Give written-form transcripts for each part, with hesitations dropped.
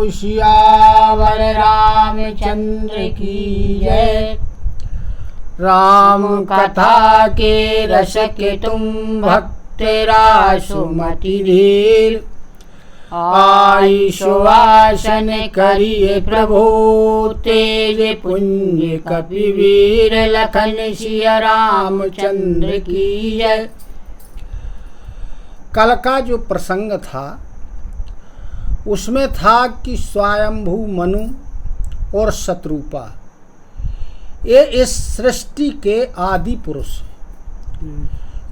बोलो सियावर रामचंद्र की जय। राम कथा के रस के तुम भक्त रासुमति धीर, आई सुवासन करिए प्रभु तेज पुण्य कपिवीर। लखन सिया रामचंद्र की जय। कल का जो प्रसंग था उसमें था कि स्वयंभू मनु और शत्रुपा ये इस सृष्टि के आदि पुरुष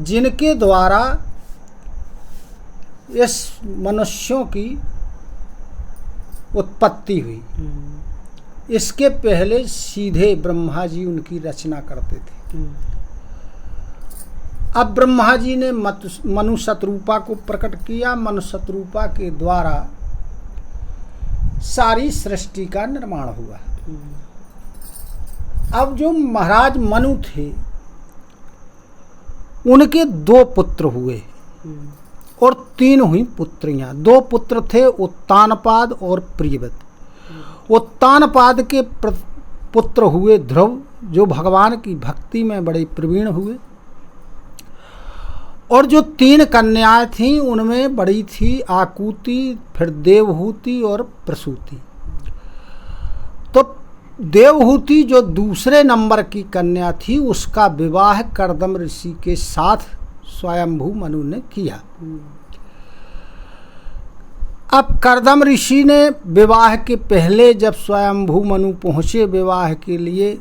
जिनके द्वारा इस मनुष्यों की उत्पत्ति हुई। इसके पहले सीधे ब्रह्मा जी उनकी रचना करते थे। अब ब्रह्मा जी ने मनु शत्रुपा को प्रकट किया। मनु शत्रुपा के द्वारा सारी सृष्टि का निर्माण हुआ। अब जो महाराज मनु थे उनके 2 पुत्र हुए और 3 हुई पुत्रियां। 2 पुत्र थे उत्तानपाद और प्रियव्रत। उत्तानपाद के पुत्र हुए ध्रुव जो भगवान की भक्ति में बड़े प्रवीण हुए, और जो 3 कन्याएं थीं उनमें बड़ी थी आकुति, फिर देवहूति और प्रसूति। तो देवहूति जो दूसरे नंबर की कन्या थी उसका विवाह कर्दम ऋषि के साथ स्वयंभू मनु ने किया। अब कर्दम ऋषि ने विवाह के पहले जब स्वयंभू मनु पहुँचे विवाह के लिए,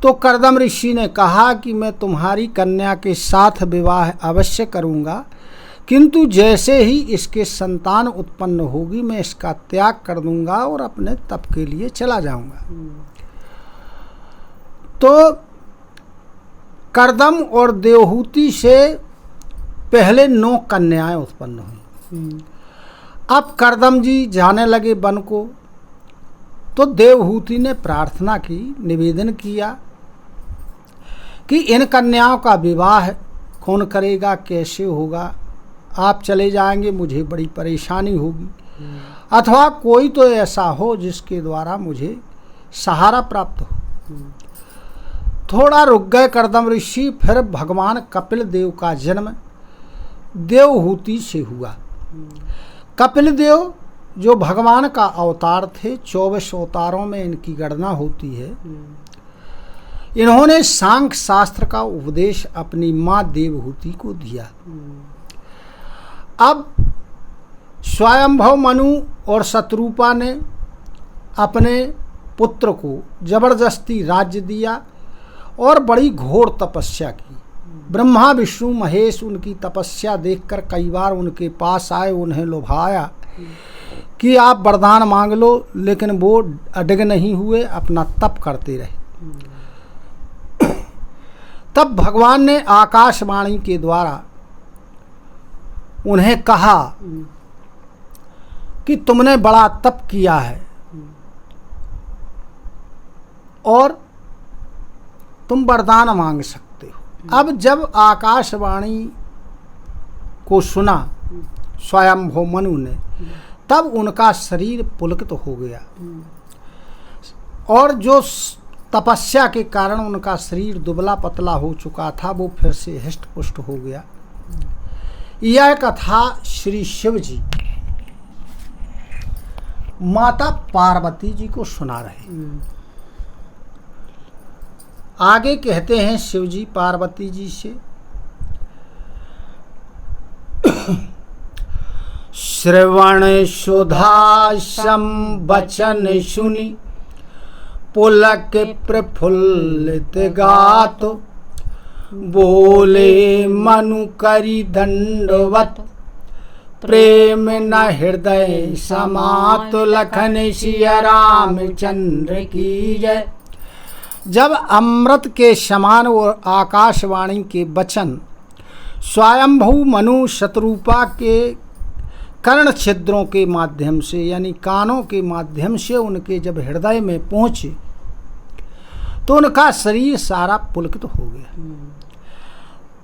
तो कर्दम ऋषि ने कहा कि मैं तुम्हारी कन्या के साथ विवाह अवश्य करूँगा, किंतु जैसे ही इसके संतान उत्पन्न होगी मैं इसका त्याग कर दूंगा और अपने तप के लिए चला जाऊंगा। तो कर्दम और देवहूति से पहले 9 कन्याएं उत्पन्न हुई। अब कर्दम जी जाने लगे वन को, तो देवहूति ने प्रार्थना की, निवेदन किया कि इन कन्याओं का विवाह कौन करेगा, कैसे होगा, आप चले जाएंगे मुझे बड़ी परेशानी होगी, अथवा कोई तो ऐसा हो जिसके द्वारा मुझे सहारा प्राप्त हो। थोड़ा रुक गए कर्दम ऋषि। फिर भगवान कपिल देव का जन्म देवहूति से हुआ। कपिल देव जो भगवान का अवतार थे, 24 अवतारों में इनकी गणना होती है। इन्होंने सांख्य शास्त्र का उपदेश अपनी माँ देवहूति को दिया। अब स्वयंभव मनु और शत्रुपा ने अपने पुत्र को जबरदस्ती राज्य दिया और बड़ी घोर तपस्या की। ब्रह्मा विष्णु महेश उनकी तपस्या देखकर कई बार उनके पास आए, उन्हें लुभाया कि आप वरदान मांग लो, लेकिन वो अडग नहीं हुए, अपना तप करते रहे। तब भगवान ने आकाशवाणी के द्वारा उन्हें कहा कि तुमने बड़ा तप किया है और तुम वरदान मांग सकते हो। अब जब आकाशवाणी को सुना स्वयंभू मनु ने, तब उनका शरीर पुलकित हो गया और जो तपस्या के कारण उनका शरीर दुबला पतला हो चुका था वो फिर से हृष्ट पुष्ट हो गया। यह कथा श्री शिव जी माता पार्वती जी को सुना रहे। आगे कहते हैं शिव जी पार्वती जी से, श्रवण सुधा सम बचन सुनी, पुलक प्रफुल्लित गात, बोले मनु करी दंडवत, प्रेम न हृदय समात, लखन सिया रामचंद्र की जय। जब अमृत के समान और आकाशवाणी के वचन स्वयंभू मनु शत्रुपा के कर्ण छिद्रों के माध्यम से यानी कानों के माध्यम से उनके जब हृदय में पहुँचे तो उनका शरीर सारा पुलकित हो गया।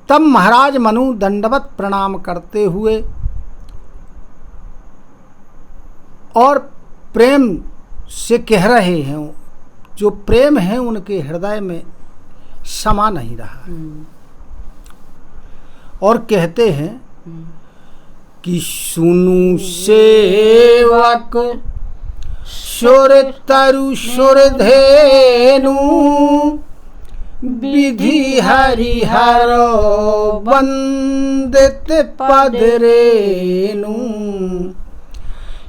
तब महाराज मनु दंडवत प्रणाम करते हुए और प्रेम से कह रहे हैं, जो प्रेम है उनके हृदय में समा नहीं रहा। और कहते हैं कि सुनु सेवक सुर तरु सुर धेनु विधि हरिहर वंदित पद रेनु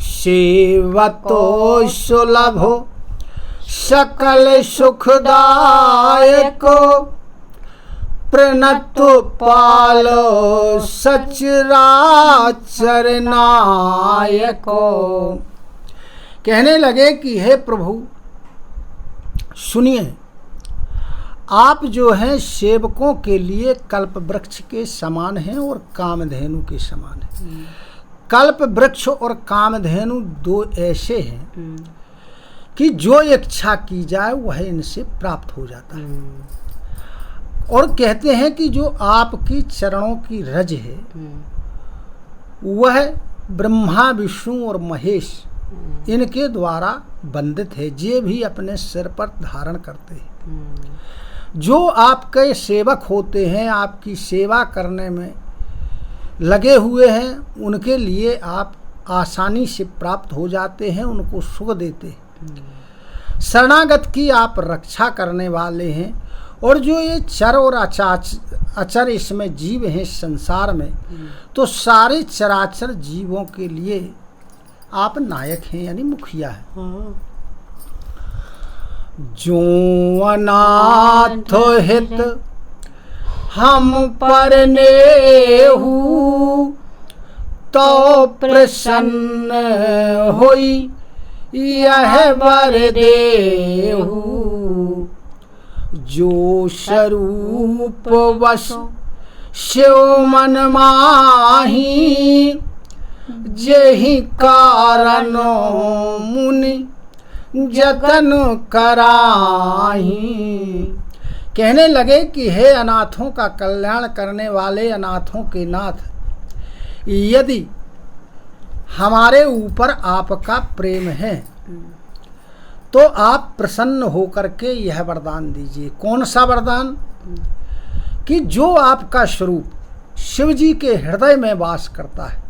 सेवतो सुलभो सकल सुखदायको प्रणत पालो सचराचर नायको। कहने लगे कि हे प्रभु सुनिए, आप जो हैं सेवकों के लिए कल्प वृक्ष के समान हैं और कामधेनु के समान हैं। कल्प वृक्ष और कामधेनु दो ऐसे हैं कि जो इच्छा की जाए वह इनसे प्राप्त हो जाता है। और कहते हैं कि जो आपकी चरणों की रज है वह ब्रह्मा विष्णु और महेश इनके द्वारा वंदित है, ये भी अपने सिर पर धारण करते हैं। जो आपके सेवक होते हैं, आपकी सेवा करने में लगे हुए हैं, उनके लिए आप आसानी से प्राप्त हो जाते हैं, उनको सुख देते हैं। शरणागत की आप रक्षा करने वाले हैं। और जो ये चर और अचर इसमें जीव हैं संसार में, तो सारे चराचर जीवों के लिए आप नायक हैं, यानी मुखिया हैं। जो अनाथ हित हम पर नेहु तो प्रसन्न होई यह वर देहु जो स्वरूप वश शिव मन माही जेहि कारण मुनि जतन कराही। कहने लगे कि हे अनाथों का कल्याण करने वाले, अनाथों के नाथ, यदि हमारे ऊपर आपका प्रेम है तो आप प्रसन्न होकर के यह वरदान दीजिए। कौन सा वरदान? कि जो आपका स्वरूप शिव जी के हृदय में वास करता है,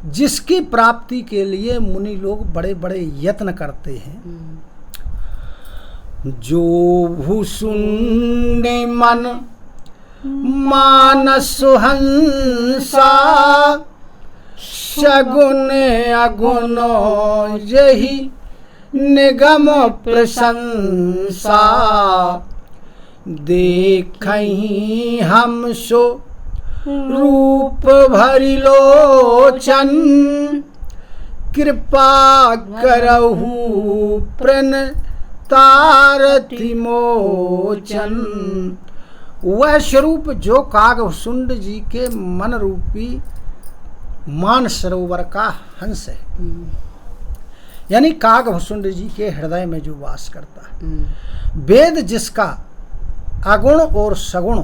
जिसकी प्राप्ति के लिए मुनि लोग बड़े बड़े यत्न करते हैं, जो भूसुंडी मन मानस हंसा सगुन अगुण यही निगम प्रशंसा देखहि हम सो रूप भरि लोचन कृपा करहु प्रण तारति मोचन। वह स्वरूप जो कागभुसुंड जी के मन रूपी मान सरोवर का हंस है, यानी कागभुसुंड जी के हृदय में जो वास करता है। वेद जिसका अगुण और सगुण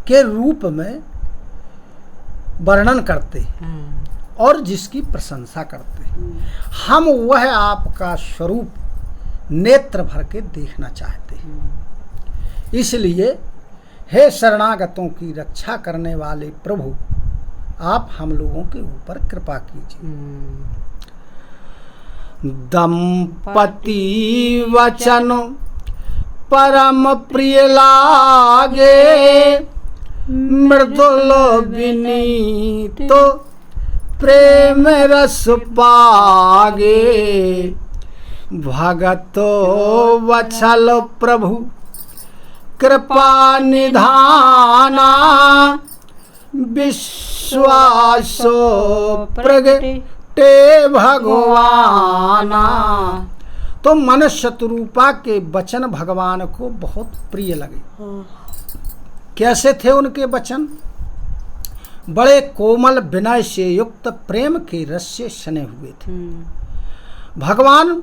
के रूप में वर्णन करते हैं और जिसकी प्रशंसा करते हैं, हम वह आपका स्वरूप नेत्र भर के देखना चाहते हैं। इसलिए हे शरणागतों की रक्षा करने वाले प्रभु, आप हम लोगों के ऊपर कृपा कीजिए। दंपति वचन परम प्रिय लागे मृदुल विनीत प्रेम रस पागे भगतो वत्सल प्रभु कृपा निधाना विश्वासो प्रगटे भगवाना। तो मन शत्रुपा के वचन भगवान को बहुत प्रिय लगे। कैसे थे उनके वचन? बड़े कोमल विनय से युक्त प्रेम के रस से सने हुए थे। भगवान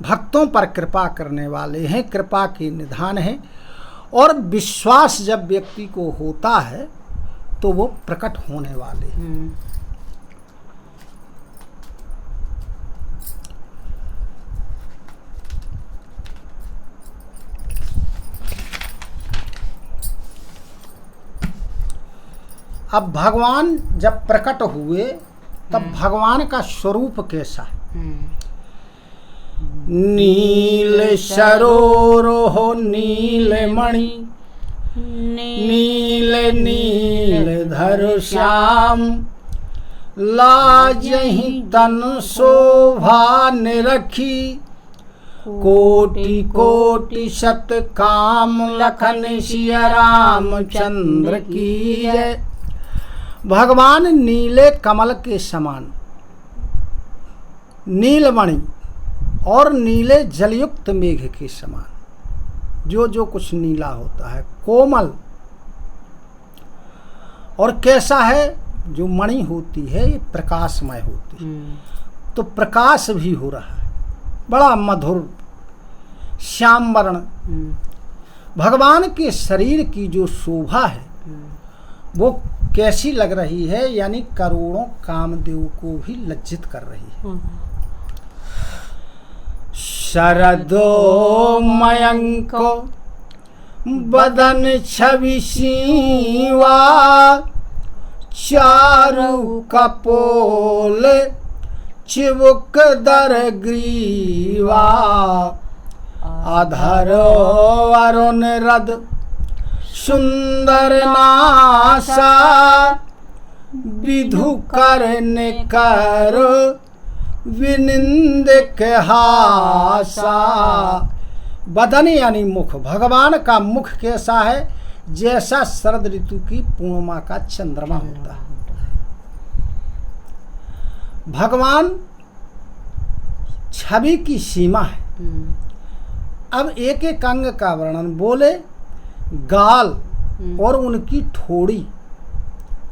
भक्तों पर कृपा करने वाले हैं, कृपा के निधान हैं, और विश्वास जब व्यक्ति को होता है तो वो प्रकट होने वाले हैं। अब भगवान जब प्रकट हुए तब भगवान का स्वरूप कैसा है? नील सरोरो नील मणि नील नील धर श्याम लाजहि तन शोभा निरखी कोटि कोटि शत काम लखन सिया रामचंद्र की जय। भगवान नीले कमल के समान, नीलमणि और नीले जलयुक्त मेघ के समान, जो कुछ नीला होता है, कोमल। और कैसा है? जो मणि होती है ये प्रकाशमय होती है, तो प्रकाश भी हो रहा है, बड़ा मधुर श्याम वर्ण। भगवान के शरीर की जो शोभा है वो कैसी लग रही है? यानी करोड़ों कामदेव को भी लज्जित कर रही है। शरदो मयंक बदन छवि सीवा चारु कपोल चिबुक दर ग्रीवा आधर अरुण रद सुंदर नासा विधु करने कर विनिंद के हासा। बदन यानी मुख, भगवान का मुख कैसा है? जैसा शरद ऋतु की पूर्णिमा का चंद्रमा होता है। भगवान छवि की सीमा है। अब एक एक अंग का वर्णन बोले। गाल और उनकी ठोड़ी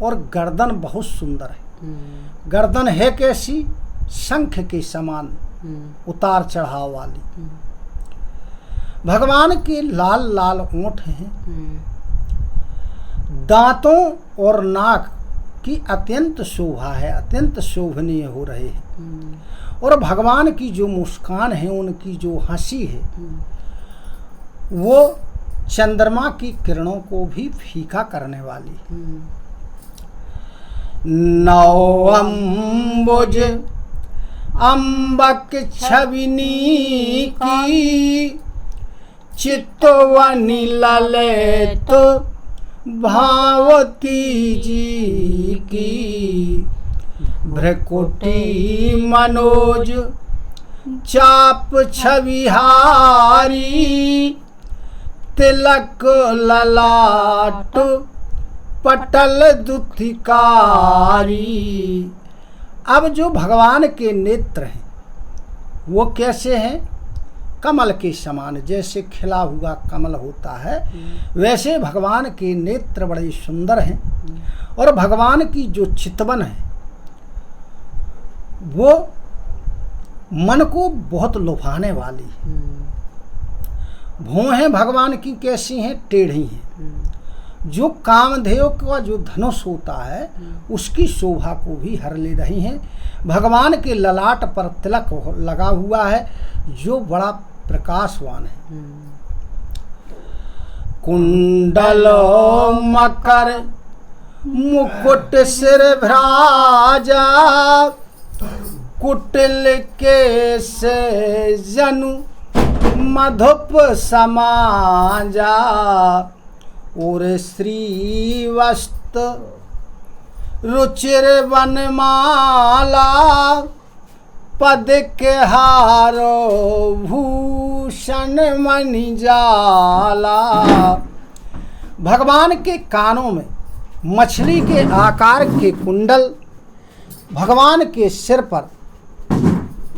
और गर्दन बहुत सुंदर है। गर्दन है कैसी? शंख के समान उतार चढ़ाव वाली। भगवान के लाल लाल ओंठ हैं। दांतों और नाक की अत्यंत शोभा है, अत्यंत शोभनीय हो रहे हैं। और भगवान की जो मुस्कान है, उनकी जो हंसी है, वो चंद्रमा की किरणों को भी फीका करने वाली है। नवअंबुज अम्बक छविनी की चित्तवनी ललित भावती जी की। भ्रकुटी मनोज चाप छविहारी तिलक ललाट पटल दुथिकारी। अब जो भगवान के नेत्र हैं वो कैसे हैं? कमल के समान, जैसे खिला हुआ कमल होता है वैसे भगवान के नेत्र बड़े सुंदर हैं। और भगवान की जो चितवन है वो मन को बहुत लुभाने वाली है। भौहें भगवान की कैसी हैं? टेढ़ी हैं। जो कामधेव का जो धनुष होता है उसकी शोभा को भी हर ले रही हैं। भगवान के ललाट पर तिलक लगा हुआ है जो बड़ा प्रकाशवान है। कुंडल मकर मुकुट सिर भ्राजा कुटिल के से जनु मधुप समाजा। और श्रीवस्त रुचिर वनमाला पद के हारो भूषण मणिजाला। भगवान के कानों में मछली के आकार के कुंडल, भगवान के सिर पर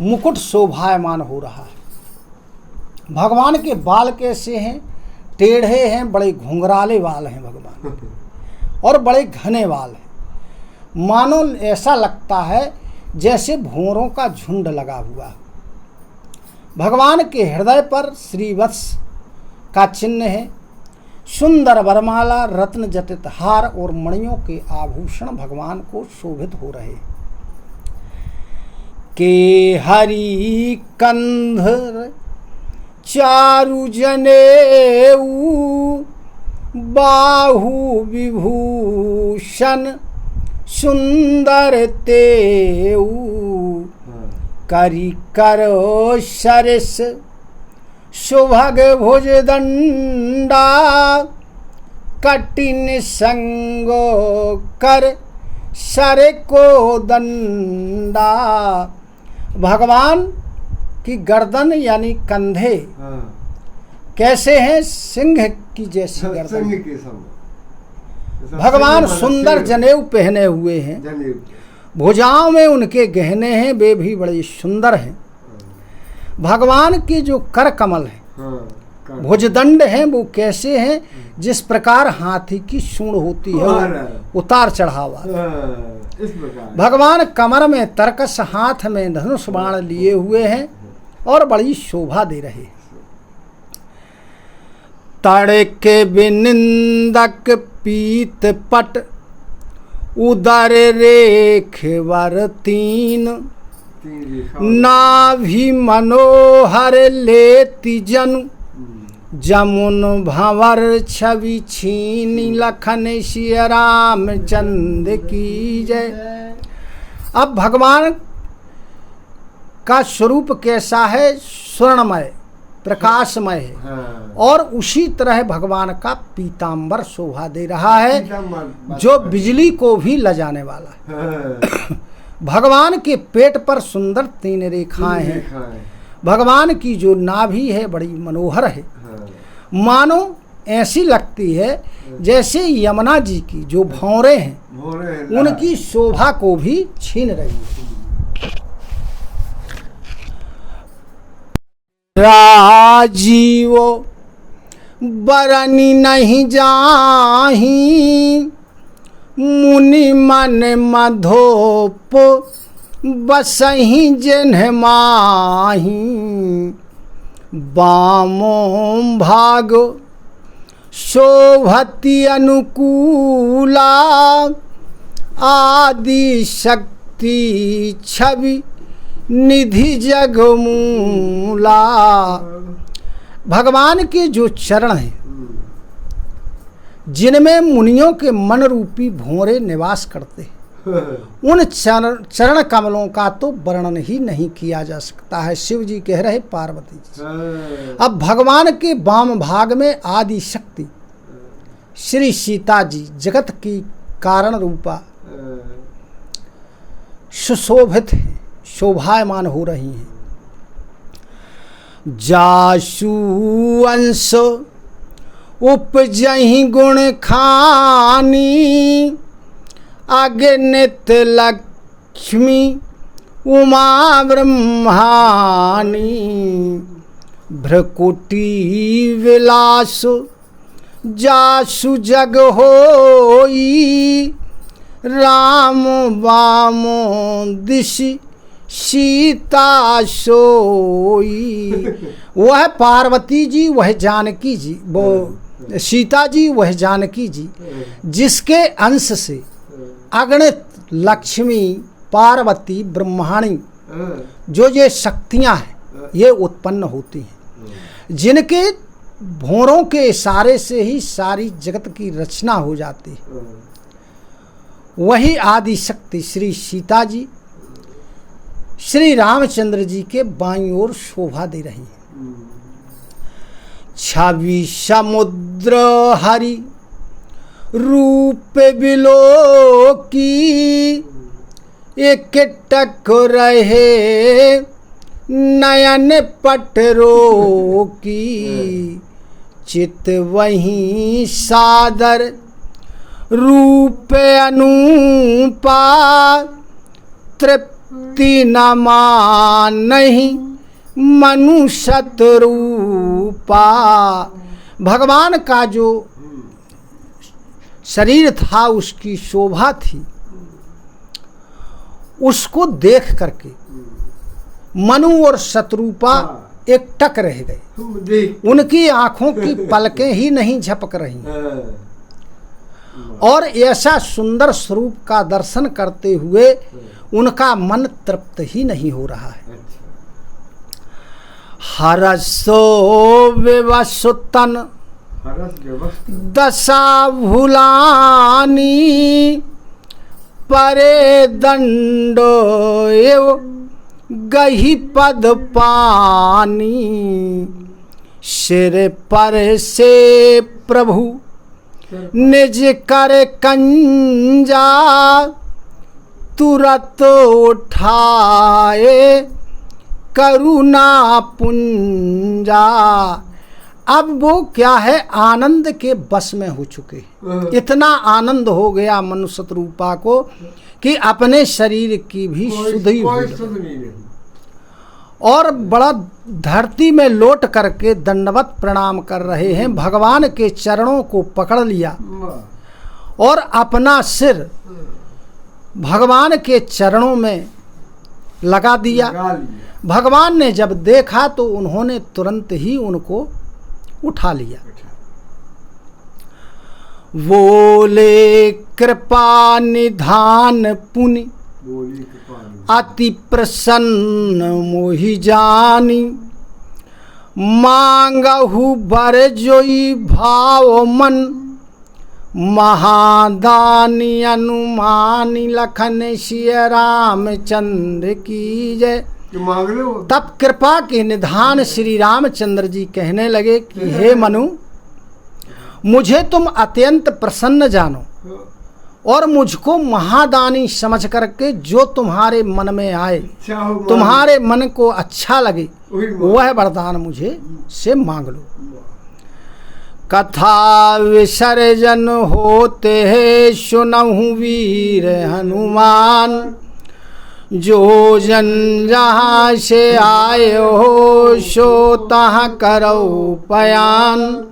मुकुट शोभायमान हो रहा है। भगवान के बाल कैसे हैं? टेढ़े हैं, बड़े घुंघराले बाल हैं भगवान, और बड़े घने बाल हैं। मानो ऐसा लगता है जैसे भौरों का झुंड लगा हुआ। भगवान के हृदय पर श्रीवत्स का चिन्ह है। सुंदर वरमाला, रत्न जटित हार और मणियों के आभूषण भगवान को शोभित हो रहे। के हरि कंधर चारु जनेऊ बाहु विभूषण सुंदर तेऊ, करी करो सरस सुभग भुज दंडा, कठिन संगो कर सर को दंडा। भगवान की गर्दन यानी कंधे कैसे हैं? सिंह की जैसी गर्दन। भगवान सुंदर जनेऊ पहने हुए हैं, भुजाओं में उनके गहने हैं, वे भी बड़े सुंदर हैं। भगवान के जो कर कमल हैं, भुजदंड हैं, वो कैसे हैं? जिस प्रकार हाथी की सूंड होती है, उतार चढ़ावा। इस प्रकार भगवान कमर में तरकस, हाथ में धनुष बाण लिए हुए हैं और बड़ी शोभा दे रहे हैं। तड़के बिनिंदक पीत पट, उदर रेख वर तीन, नाभि मनोहर लेति जनु, जमुन भंवर छवि छीनी, लखन सिया राम चंद की जय। अब भगवान का स्वरूप कैसा है? स्वर्णमय, प्रकाशमय है। और उसी तरह भगवान का पीतांबर शोभा दे रहा है, जो बिजली को भी लजाने वाला है। भगवान के पेट पर सुंदर 3 रेखाएं हैं। भगवान की जो नाभि है बड़ी मनोहर है, मानो ऐसी लगती है जैसे यमुना जी की जो भौरे हैं उनकी शोभा को भी छीन रही है। राजीव बरनी नहीं जाही, मुनि मन मधोप बसही जिन्ह माही, बामो भाग शोभति अनुकूला, आदि शक्ति छवि निधि जगमूला। भगवान के जो चरण हैं, जिनमें मुनियों के मन रूपी भौरे निवास करते हैं, उन चरण कमलों का तो वर्णन ही नहीं किया जा सकता है। शिव जी कह रहे पार्वती जी। अब भगवान के वाम भाग में आदि शक्ति श्री सीता जी जगत की कारण रूपा सुशोभित है, शोभायमान हो रही हैं। जासु अंश उपजहि गुण खानी, अगणित लक्ष्मी उमा ब्रह्मानी, भ्रकुटी विलास जासु जग होई, राम वामो दिशि सीता सोई। वह पार्वती जी, वह जानकी जी, वो सीता जी, वह जानकी जी, जिसके अंश से अगणित लक्ष्मी, पार्वती, ब्रह्माणी, जो ये शक्तियां हैं ये उत्पन्न होती हैं, जिनके भौरों के इशारे से ही सारी जगत की रचना हो जाती है। वही आदि शक्ति श्री सीता जी श्री रामचंद्र जी के बाईं ओर शोभा दे रही है। छवि समुद्र हरि रूप बिलो की, एक टक रहे नयन पटरो की, चित वहीं सादर रूप अनूपा, तृप्ति न मानहि मनु शतरूपा। भगवान का जो शरीर था, उसकी शोभा थी, उसको देख करके मनु और शतरूपा एक टक रह गए। उनकी आंखों की पलकें ही नहीं झपक रही और ऐसा सुंदर स्वरूप का दर्शन करते हुए उनका मन तृप्त ही नहीं हो रहा है। हरसो विवसुतन हरस व्यवस्था दशा भुलानी परे दंडो एव गही पद पानी सिर पर से प्रभु निज कर कंजा तुरत उठाए करुणा पुंजा। अब वो क्या है, आनंद के बस में हो चुके, इतना आनंद हो गया मनुष्य रूपा को कि अपने शरीर की भी सुधि कोई भूल सुध नहीं रही। और बड़ा धरती में लौट करके दंडवत प्रणाम कर रहे हैं, भगवान के चरणों को पकड़ लिया वाह। और अपना सिर भगवान के चरणों में लगा दिया। लगा लिया। भगवान ने जब देखा तो उन्होंने तुरंत ही उनको उठा लिया। बोले कृपा निधान पुनि बोली कृपा नहीं। अति प्रसन्न मोहि जानी मांगहु बर जोई भाव मन महादानी अनुमानी लखन सिय रामचंद्र की जय। जो मांग लो तब कृपा के निधान श्री रामचंद्र जी कहने लगे कि हे मनु, मुझे तुम अत्यंत प्रसन्न जानो और मुझको महादानी समझ करके जो तुम्हारे मन में आए, चाहो तुम्हारे मन को अच्छा लगे, वही मांग। वह वरदान मुझे से मांग लो। कथा विसर्जन होते है सुनहु वीर हनुमान जो जन जहाँ से आए हो सो तहाँ करो पयान।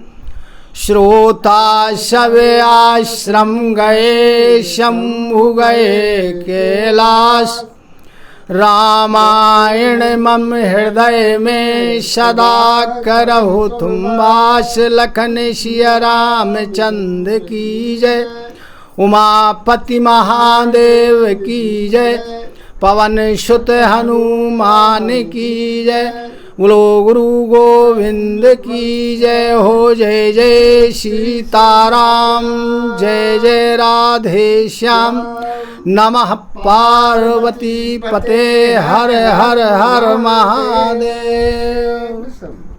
श्रोता सब आश्रम गए शंभु गए कैलाश रामायण मम हृदय में सदा करहु तुम वास। लखन सिय रामचंद्र की जय। उमापति महादेव की जय। पवन सुत हनुमान की जय। बोलो गुरु गोविंद की जय हो। जय जय सीताराम जय जय राधे श्याम। नमः पार्वती पते हर हर हर महादेव।